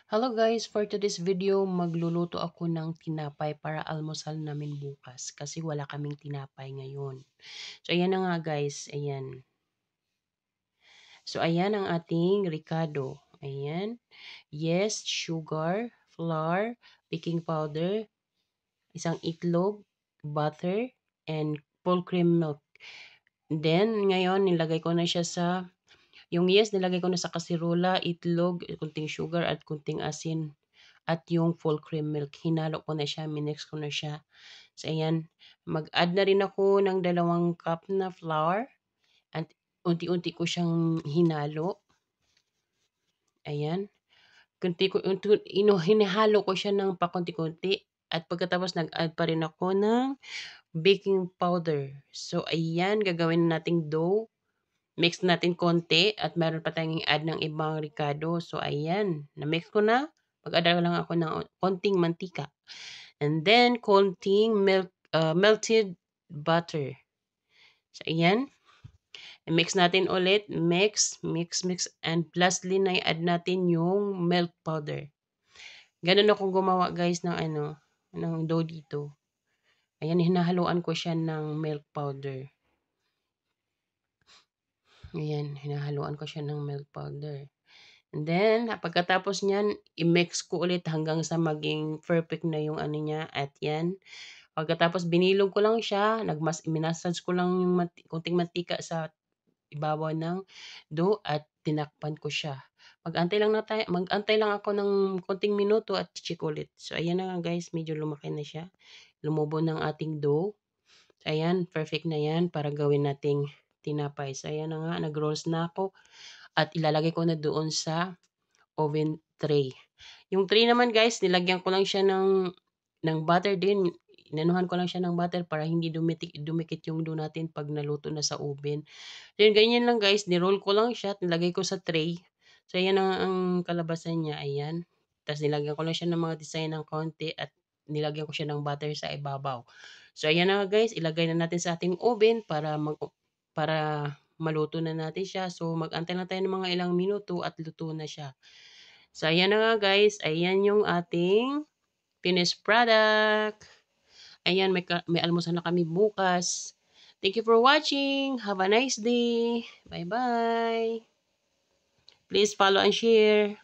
Hello guys, for today's video, magluluto ako ng tinapay para almusal namin bukas kasi wala kaming tinapay ngayon. So ayan na nga guys, ayan. So ayan ang ating ricado. Ayan. Yes, sugar, flour, baking powder, isang itlog, butter, and full cream milk. Then ngayon nilagay ko na siya sa nilagay ko na sa kasirola, itlog, kunting sugar at kunting asin. At yung full cream milk, hinalo ko na siya, minix ko na siya. So, ayan, mag-add na rin ako ng 2 cup na flour at unti-unti ko siyang hinalo. Ayan, hinahalo ko siya ng pakunti-kunti at pagkatapos nag-add pa rin ako ng baking powder. So, ayan, gagawin nating dough. Mix natin konti at meron pa tayong add ng ibang ricado. So, ayan, na-mix ko na. Mag-add lang ako ng konting mantika. And then, konting melted butter. So, ayan. Mix natin ulit. Mix, mix, mix. And lastly, na i-add natin yung milk powder. Ganun akong gumawa guys ng dough dito. Ayan, hinahaluan ko siya ng milk powder. Ayan, hinahaluan ko siya ng milk powder. And then, pagkatapos niyan, i-mix ko ulit hanggang sa maging perfect na yung niya. At yan. Pagkatapos, binilog ko lang siya. Minasage ko lang yung kunting mantika sa ibabaw ng dough at tinakpan ko siya. Mag-antay lang ako ng konting minuto at check ulit. So, ayan na nga guys. Medyo lumaki na siya. Lumubo ng ating dough. So, ayan. Perfect na yan para gawin nating tinapay. So, ayan na nga. Nag-rolls na ako. At ilalagay ko na doon sa oven tray. Yung tray naman guys, nilagyan ko lang siya ng butter din. Inanuhan ko lang siya ng butter para hindi dumikit yung dough natin pag naluto na sa oven. Then ganyan lang guys, niroll ko lang siya at nilagay ko sa tray. So ayan ang kalabasan niya, ayan. Tapos nilagyan ko lang siya ng mga design ng konti at nilagyan ko siya ng butter sa ibabaw. So ayan na guys, ilagay na natin sa ating oven para maluto na natin siya. So mag-antay lang tayo ng mga ilang minuto at luto na siya. So, ayan na nga guys. Ayan yung ating finished product. Ayan, may almusal na kami bukas. Thank you for watching. Have a nice day. Bye-bye. Please follow and share.